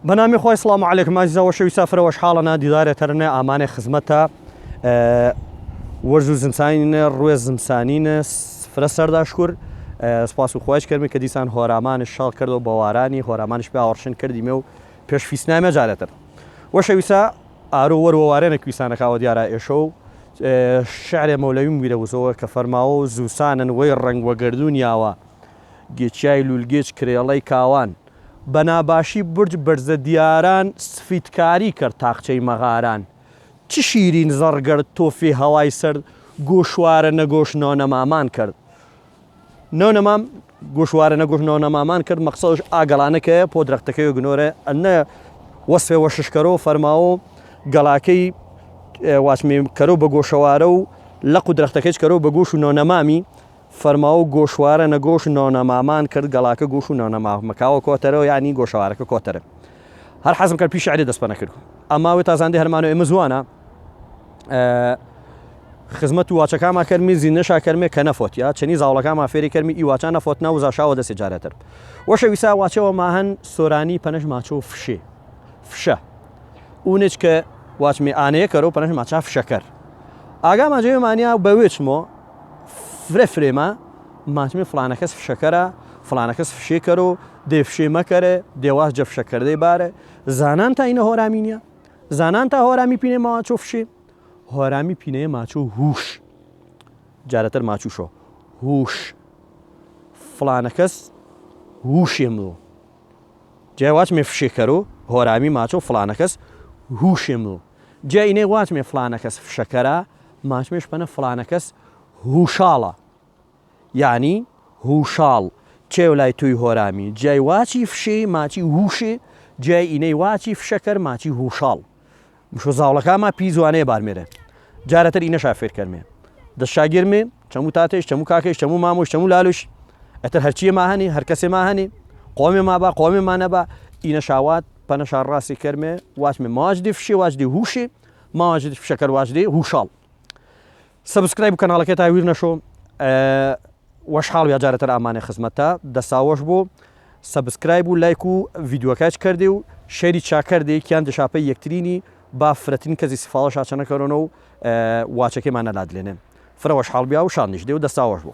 بەنامی خۆی سڵام عەلەیکم ئازیزەوە شەویستا فرەوەش حاڵەنا دیدارێتەرنە ئامانێ خزمەتە وەرز و زمسانینە ڕوێ زمسانینە فرە سەرداشکور سپاس و خۆش کردمی کە دیسان هۆرامانش شاڵ کردەوە بە وارانی هۆرامانش پێ ئاوەڕشن کردیمێ و پێش فیسنامە جارێتر وە شەویستا ئارۆ وەرەوە وارێنە کویسانەکەوە دیارە ئێشە و شعرێ مەولەویم ویرەوزەوە کە فەرماوە و زووسانن وەی ڕەنگ وەگەردونیاوە گێچای لولگێچ کرێڵەی کاوان بەناباشی برج بەرزە دیاران سفیدکاری کرد تاقچەی مەغاران چ شیرین زەڕگەرد تۆفی هەوای سرد گۆشوارە نەگۆش نۆنەمامان کرد نۆنەمام گۆشوارە نەگۆش نۆنەمامان کرد مەقسەدش ئاگەڵانەکە پۆ درەختەکەی گنۆرە ئەنە وەسفێ وەششکەرەوە فەرماوە گەڵاکەی واتمێ کەرەوە بە گۆشەوارە و لەق و درەختەکەیش کەرەوە بە گۆش و نۆنەمامی فەرماوە گۆشوارە نەگۆش نۆنەمامان کرد گەڵاکە گۆش و نۆنەمامەکاوە کۆتەرەوە ینی گۆشەوارەکە کۆتەرە هەر حەزم کرد پیش شعری دەستپە نەکرد ئەماوێ تازاندی هەرمانەوە ئێمە زوانە خزمەت و واچەکانمان کەرمی زیینەشا کەرمێ کە نەفۆتیا چەنی زاوڵەکانمان فێری کەرمی ئیواچان نەفۆتنا و زاشاوە دەسێ جارێتر وە شەویستا واچەوە ماهەن سۆرانی پەنەش ماچۆ فشێ فشە اونێک کە واچمی ئانەیە کەرەوە پەنەش ماچا فشەکەر ئاگامانجێمانیا بەوێچمۆ فرە فرێمە ماتمی فلانە کەس فشەکەرە فلانە کەس فشێکەرەوە دێفشێ مەکەرە دێواز جە فشەکردەی بارە زانان تا ئینە هۆرامی نییە زانان تا هۆرامی پینێ ماچۆ فشێ هۆرامی پینەیە ماچۆ هوش جارەتر ماچوشۆ هوش فلانە کەس هوشێ مڵۆ جیواچمێ فشێکەرەوە هۆرامی ماچۆ فلانە کەس هوشێ مڵۆ جا ئینەی واتمێ فلانە کەس فشەکەرە ماچمێش پەنە فلانە کەس هوشاڵە یعنی هوشاڵ چێو لای توی هۆرامی جای واچی فشێ ماچی هوشێ جای ئینەی واچی فشەکەر ماچی هوشاڵ مشۆ زاوڵەکانمان پی زوانەیە بارمێرە جارەتر ئینەشا فێرکەرمێ دەشاگیرمێ چەموو تاتێش چەموو کاکەش چەموو مامۆش چەموو لالوش ئەتر هەرچیە ما هەنێ هەر کەسێ ما هەنێ قۆمێ ما با قۆمێمان نەبا ئینەشاوات پەنەشا ڕاستی کەرمێ واتمێ ماواجدی فشێ واجدی هوشێ ماواجدی فشەکەر واجدی هوشاڵ سبسکرایب کەناڵەکەی تا ویر نەشۆ وەش حاڵ یا جارەتر ئامانێ خزمەتە دەساوەش بۆ سبسکرایب و لایک و ڤیدیۆکەش کردێ و شەیری چاکردێ کیان دەشاپەی یەکترینی با فرەترین کەسی سفاڵە شاچەنەکەڕۆنە و واچەکەیمان نەلادلێنێ فرەوەش حاڵ بیا و شانیش دێ و دەساوەش بوو